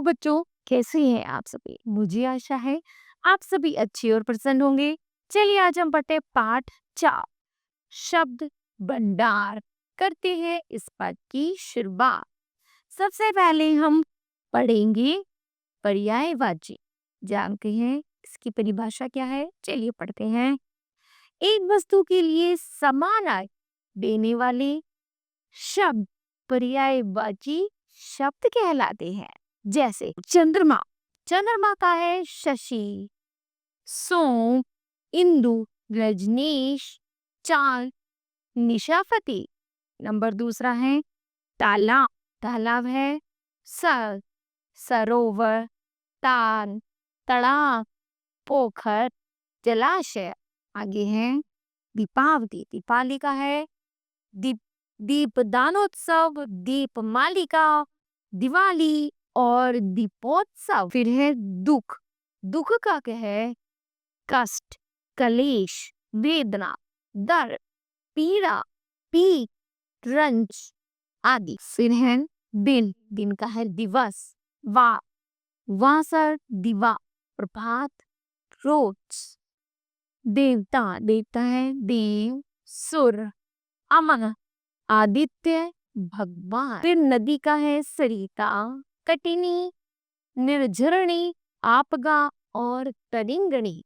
बच्चों, कैसे हैं आप सभी? मुझे आशा है आप सभी अच्छे और प्रसन्न होंगे। चलिए आज हम पढ़ते हैं पाठ 4 शब्द भंडार। करते हैं इस पाठ की शुरुआत। सबसे पहले हम पढ़ेंगे पर्यायवाची। जानते हैं इसकी परिभाषा क्या है? चलिए पढ़ते हैं। एक वस्तु के लिए समान अर्थ देने वाले शब्द पर्यायवाची शब्द कहलाते हैं। जैसे चंद्रमा, चंद्रमा का है शशि, सोम, इंदु, रजनीश, चांद, निशाफती। नंबर दूसरा है तालाब, तालाब है सर, सरोवर, तान, तड़ाक, पोखर, जलाशय। आगे है दीपावली, दीपावली का है दीप, दीपदानोत्सव, दीपमालिका, दिवाली और दीपोत्सव। फिर है दुख, दुख का क्या है कष्ट, कलेश, वेदना, दर्द, पीड़ा, पीक, रंज आदि। फिर है दिन, दिन का है दिवस, वासर, दिवा, प्रभात, रोज। देवता, देवता है देव, सुर, अमन, आदित्य, भगवान। फिर नदी का है सरिता, कटिनी, निर्झरणी, आपगा और तरिंगणी।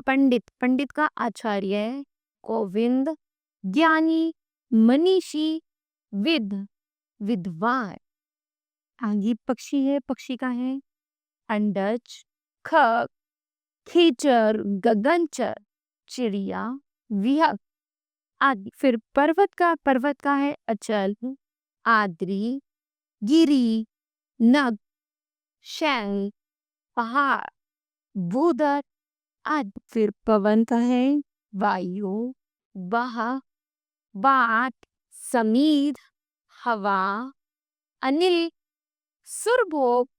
पंडित, पंडित का आचार्य, गोविंद, ज्ञानी, मनीषी, विद, विद्वान। आगे पक्षी है, पक्षी का है अंडज, खग, खीचर, गगनचर, चिड़िया, विहग आदि। फिर पर्वत का है अचल, आद्री, गिरी, नग, शैल, पहाड़, भूदर आदि। फिर पवन का है वायु, बहा, बाट, समीर, हवा, अनिल, सुरभोग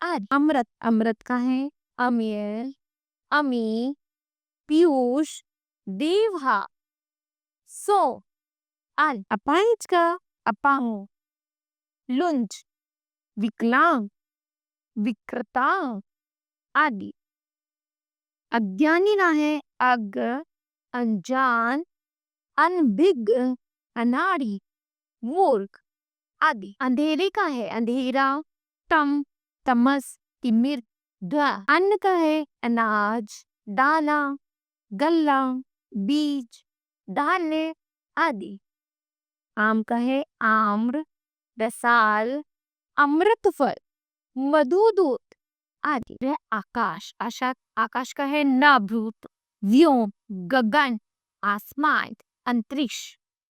आदि। अमृत, अमृत का है अमेय, अमी, पीयूष, देवहा, सो आदि। अपाहिज का अपांग, लुंज, विकलांग, विकृता आदि। अज्ञानी ना है अग, अनजान, अनभिज्ञ, अनाड़ी, मूर्ख आदि। अंधेरे का है अंधेरा, तम, तमस, तिमिर, ध। अन्न का है अनाज, दाना, गल्ला, बीज, धान्य आदि। आम का है आम्र, रसाल, अमृत फल, मधुदूत आदि। वह आकाश, आकाश का है नाभूत, व्योम, गगन, आसमान, अंतरिक्ष,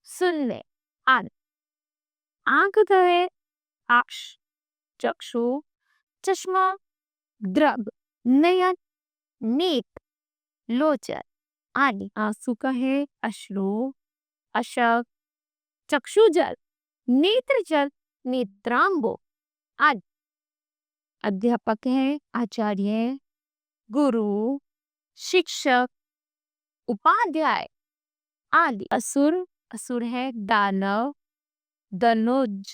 शून्य आदि। आंख का है आक्ष, चक्षु, चश्मा, द्रव, नयन, नेत्र, लोचन आदि। आंसू का है अश्रु, अशक, चक्षुजल, नेत्रजल, नेत्रांबो आदि। अध्यापक है आचार्य, गुरु, शिक्षक, उपाध्याय आदि। असुर, असुर है दानव, धनुज,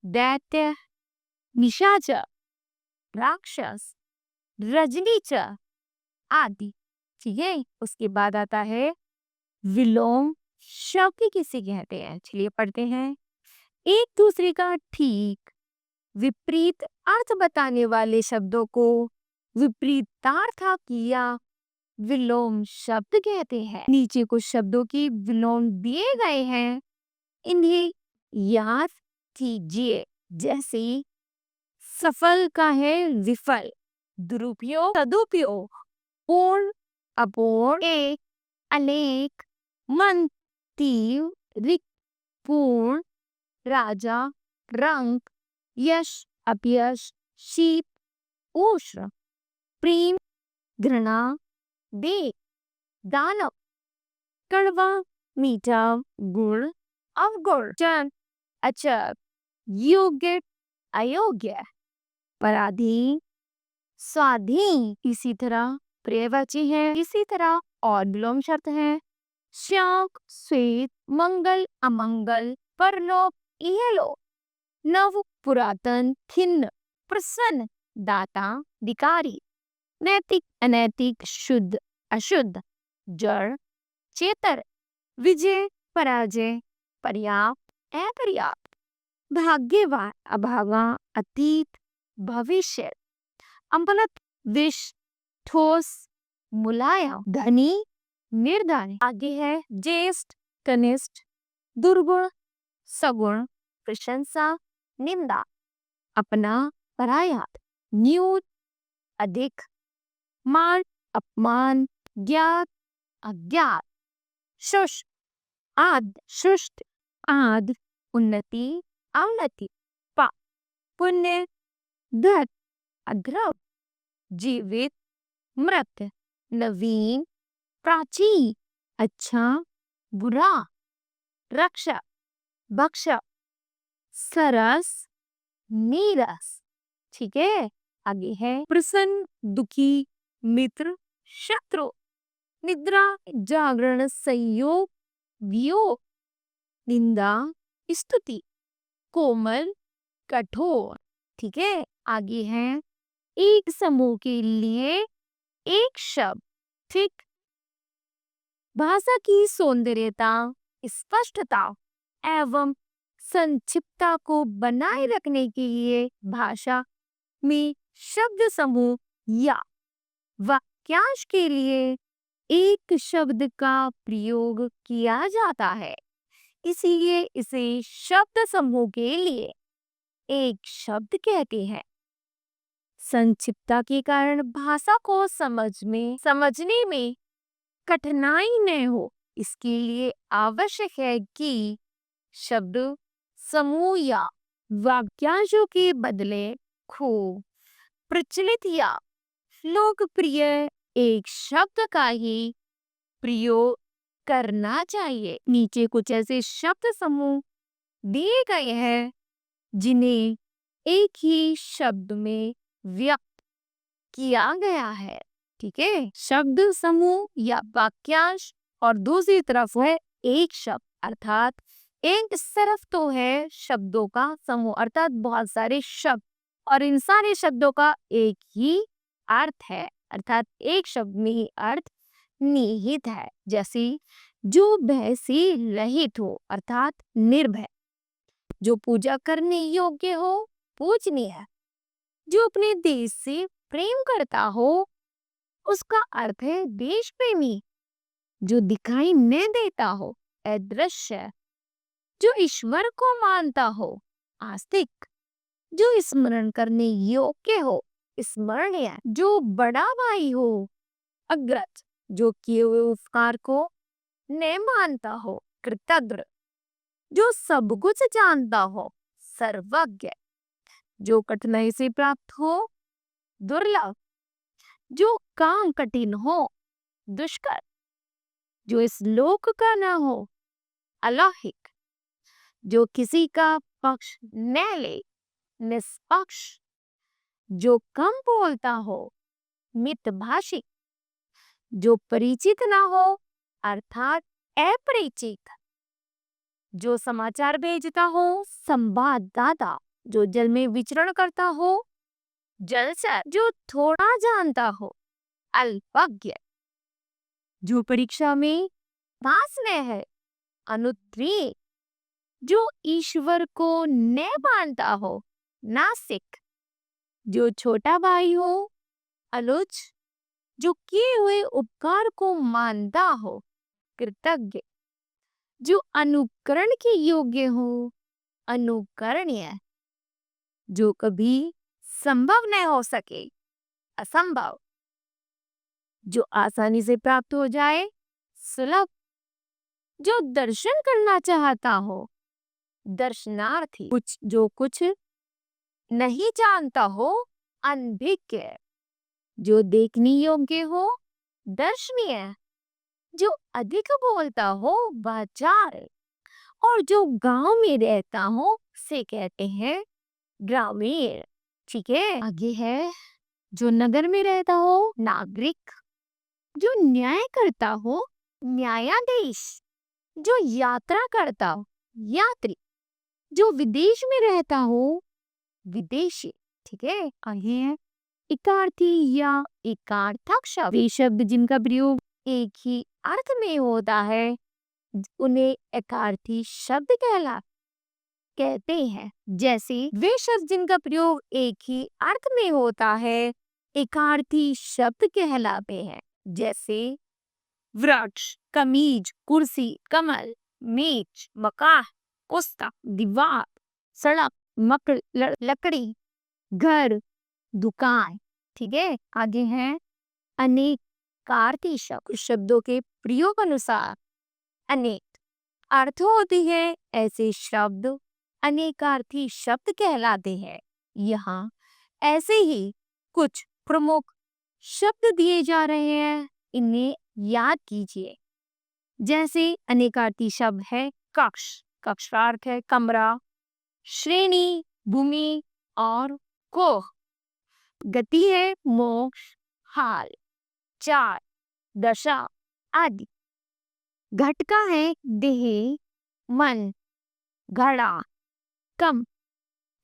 दैत्य, निशाचर, राक्षस, रजनीचर आदि। ठीक है, उसके बाद आता है विलोम शब्द किसे कहते हैं? चलिए पढ़ते हैं। एक दूसरे का ठीक विपरीत अर्थ बताने वाले शब्दों को विपरीतार्थ किया विलोम शब्द कहते हैं। नीचे कुछ शब्दों की विलोम दिए गए हैं, इन्हें याद कीजिए। जैसे सफल का है विफल, दुरुपयोग, सदुपयोग, पूर्ण, अपूर्ण, एक, अनेक, मन, तीव्र, रिक्त, पूर्ण, राजा, रंग, यश, अपयश, शीत, उष्ण, प्रेम, घृणा, देह, दानव, कड़वा, मीठा, गुण, अवगुण, चंद, अचर, योग्य, अयोग्य, पराधीन, स्वाधीन। इसी तरह पर्यायवाची है, इसी तरह और विलोम शब्द है श्याक, श्वेत, मंगल, अमंगल, परलोक, इहलोक, नव, पुरातन, खिन्न, प्रसन्न, दाता, अधिकारी, नैतिक, अनैतिक, शुद्ध, अशुद्ध, जड़, चेतर, विजय, पराजय, पर्याप्त, अपर्याप्त, भाग्यवान, अभागा, अतीत, भविष्य, अम्लत, विष, ठोस, मुलायम, धनी, निर्धन। आगे है ज्येष्ठ, कनिष्ठ, दुर्गुण, सगुण, प्रशंसा, निंदा, अपना, पराया, न्यून, अधिक, मान, अपमान, ज्ञात, अज्ञात, शुष्क, आद, शुष्ट, आद, उन्नति, अवनति, पाप, पुण्य, धन, अध्रव, जीवित, मृत, नवीन, प्राचीन, अच्छा, बुरा, रक्षा, भक्षा, सरस, नीरस। ठीक है, आगे है प्रसन्न, दुखी, मित्र, शत्रु, निद्रा, जागरण, संयोग, वियोग, निंदा, स्तुति, कोमल, कठोर। ठीक है, आगे है एक समूह के लिए एक शब्द। ठीक, भाषा की सौंदर्यता, स्पष्टता एवं संक्षिप्तता को बनाए रखने के लिए भाषा में शब्द समूह या वाक्यांश के लिए एक शब्द का प्रयोग किया जाता है, इसीलिए इसे शब्द समूह के लिए एक शब्द कहते हैं। संक्षिप्तता के कारण भाषा को समझने में कठिनाई न हो, इसके लिए आवश्यक है कि शब्द समूह या वाक्यांशों के बदले खूब प्रचलित या लोकप्रिय एक शब्द का ही प्रयोग करना चाहिए। नीचे कुछ ऐसे शब्द समूह दिए गए हैं जिन्हें एक ही शब्द में व्यक्त किया गया है। ठीक है, शब्द समूह या वाक्यांश और दूसरी तरफ है एक शब्द, अर्थात एक तरफ तो है शब्दों का समूह अर्थात बहुत सारे शब्द और इन सारे शब्दों का एक ही अर्थ है, अर्थात एक शब्द में ही अर्थ निहित है। जैसे जो भय से रहित हो अर्थात निर्भय, जो पूजा करने योग्य हो पूजनीय है, जो अपने देश से प्रेम करता हो उसका अर्थ है देश प्रेमी, जो दिखाई न देता हो अदृश्य, जो ईश्वर को मानता हो आस्तिक, जो स्मरण करने योग्य हो स्मरणीय, जो बड़ा भाई हो अग्रज, जो किए हुए उपकार को न मानता हो कृतज्ञ, जो सब कुछ जानता हो सर्वज्ञ, जो कठिनाई से प्राप्त हो दुर्लभ, जो काम कठिन हो दुष्कर, जो इस लोक का न हो अलौकिक, जो किसी का पक्ष न ले निष्पक्ष, जो कम बोलता हो मितभाषी, जो परिचित ना हो अर्थात अपरिचित, जो समाचार भेजता हो संवाददाता, जो जल में विचरण करता हो जलचर, जो थोड़ा जानता हो अल्पज्ञ, जो परीक्षा में पास न है अनुत्तीर्ण, जो ईश्वर को न मानता हो नास्तिक, जो छोटा भाई हो अलुच, जो किए हुए उपकार को मानता हो कृतज्ञ, जो अनुकरण के योग्य हो अनुकरणीय, जो कभी संभव न हो सके असंभव, जो आसानी से प्राप्त हो जाए सुलभ, जो दर्शन करना चाहता हो दर्शनार्थी, कुछ नहीं जानता हो अनभिज्ञ, जो देखने योग्य हो दर्शनीय, जो अधिक बोलता हो वाचाल, और जो गांव में रहता हो से कहते हैं ग्रामीण। ठीक है, आगे है जो नगर में रहता हो नागरिक, जो न्याय करता हो न्यायाधीश, जो यात्रा करता हो यात्री, जो विदेश में रहता हो विदेशी, ठीक है, आगे है इकार्थी या इकार्थक शब्द। वे शब्द जिनका प्रयोग एक ही अर्थ में होता है उन्हें एकार्थी शब्द कहते हैं। जैसे वे शब्द जिनका प्रयोग एक ही अर्थ में होता है एकार्थी शब्द कहलाते हैं। जैसे वृक्ष, कमीज, कुर्सी, कमल, मेज, मकान, पुस्तक, दीवार, सड़क, लकड़ी, घर, दुकान। ठीक है, आगे है अनेकार्थी शब्द। शब्दों के प्रयोग अनुसार अनेक अर्थ होती है, ऐसे शब्द अनेकार्थी शब्द कहलाते हैं। यहाँ ऐसे ही कुछ प्रमुख शब्द दिए जा रहे हैं, इन्हें याद कीजिए। जैसे अनेकार्थी शब्द है कक्ष, कक्ष का अर्थ है कमरा, श्रेणी, भूमि और कोह। गति है मोक्ष, हाल, चार, दशा आदि। घटका है देह, मन, घड़ा, कम,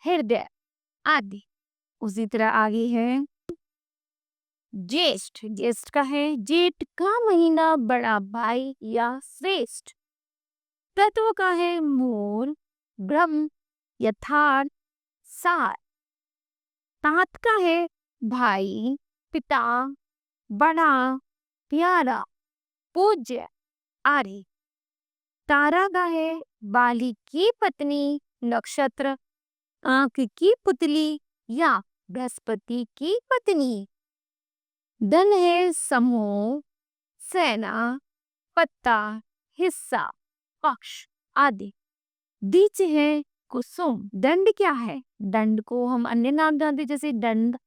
हृदय आदि। उसी तरह आगे है ज्येष्ठ, ज्येष्ठ का है जेठ का महीना, बड़ा भाई या श्रेष्ठ। तत्व का है मूल, ब्रह्म, यथार्थ, सार। तात का है भाई, पिता, बड़ा, प्यारा, पूज्य आर्य। तारा का है बाली की पत्नी, नक्षत्र, आंख की पुतली या बृहस्पति की पत्नी। दल है समूह, सेना, पत्ता, हिस्सा, पक्ष आदि। बीच है कुसुम। दंड क्या है? दंड को हम अन्य नाम जानते जैसे दंड,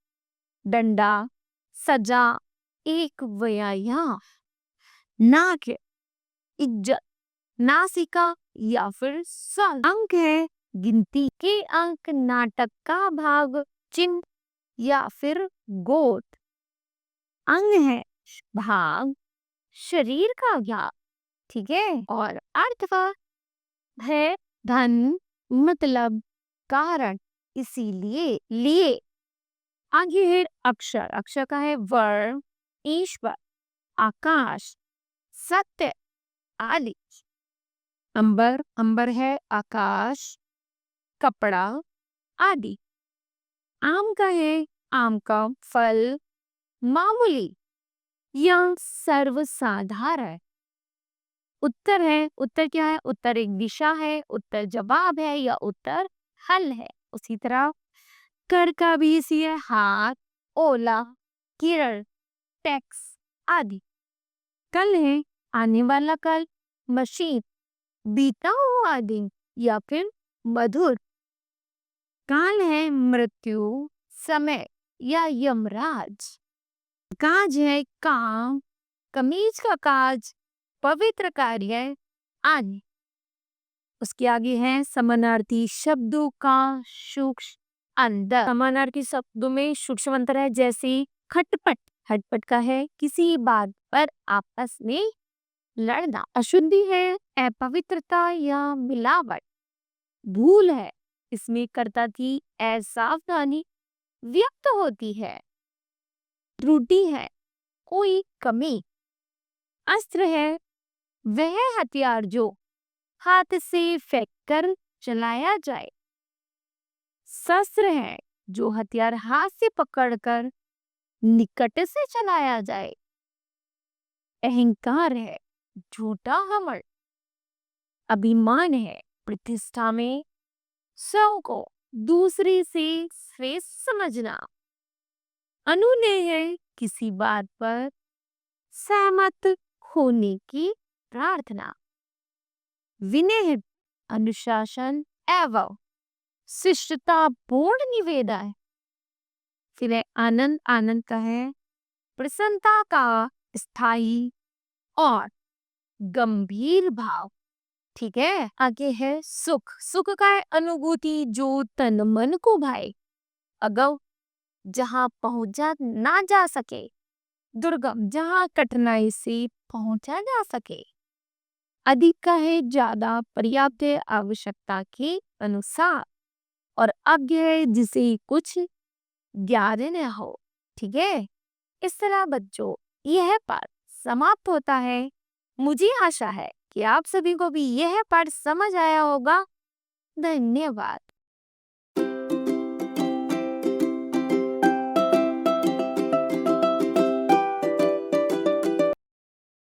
डंडा, सजा, एक व्यायाम। नाक है इज्जत, नासिका या फिर सल। अंक है गिनती के अंक, नाटक का भाग, चिन्ह या फिर गोद। अंग है भाग, शरीर का भाग। ठीक है, और अर्थ है धन, मतलब, कारण, इसीलिए, लिए। आगे है अक्षर। अक्षर का है वर्ण, ईश्वर, आकाश, सत्य आदि। अंबर, अंबर है आकाश, कपड़ा आदि। आम का है आम का फल, मामूली या सर्वसाधारण। उत्तर है, उत्तर क्या है? उत्तर एक दिशा है, उत्तर जवाब है या उत्तर हल है। उसी तरह कर का भी इसी है हाथ, ओला, किरण, टैक्स आदि। कल है आने वाला कल, मशीन, बीता हुआ दिन या फिर मधुर। काल है मृत्यु, समय या यमराज। काज है काम, कमीज का काज, पवित्र कार्य आदि। उसके आगे है समानार्थी शब्दों का सूक्ष्म अंतर। समानार्थी शब्दों में सूक्ष्म अंतर है, जैसे खटपट। खटपट का है किसी बात पर आपस में लड़ना। अशुद्धि है अपवित्रता या मिलावट। भूल है इसमें कर्ता की असावधानी व्यक्त होती है। त्रुटि है कोई कमी। अस्त्र है वह हथियार जो हाथ से फेंक कर चलाया जाए। शस्त्र है जो हथियार हाथ से पकड़कर निकट से चलाया जाए। अहंकार है झूठा घमंड। अभिमान है प्रतिष्ठा में स्वयं को दूसरे से श्रेष्ठ समझना। अनुनय है किसी बात पर सहमत होने की प्रार्थना। विनय है अनुशासन एवं शिष्टता पूर्ण निवेदन। फिर है आनंद। आनंद का है प्रसन्नता का स्थायी और गंभीर भाव। ठीक है, आगे है सुख। सुख का है अनुभूति जो तन मन को भाए, अगव जहां पहुंचा ना जा सके, दुर्गम जहां कठिनाई से पहुंचा जा सके। अधिक का है ज्यादा, पर्याप्त है आवश्यकता के अनुसार। और अज्ञ है जिसे कुछ ज्ञान हो। ठीक है, इस तरह बच्चों यह पाठ समाप्त होता है। मुझे आशा है कि आप सभी को भी यह पाठ समझ आया होगा। धन्यवाद।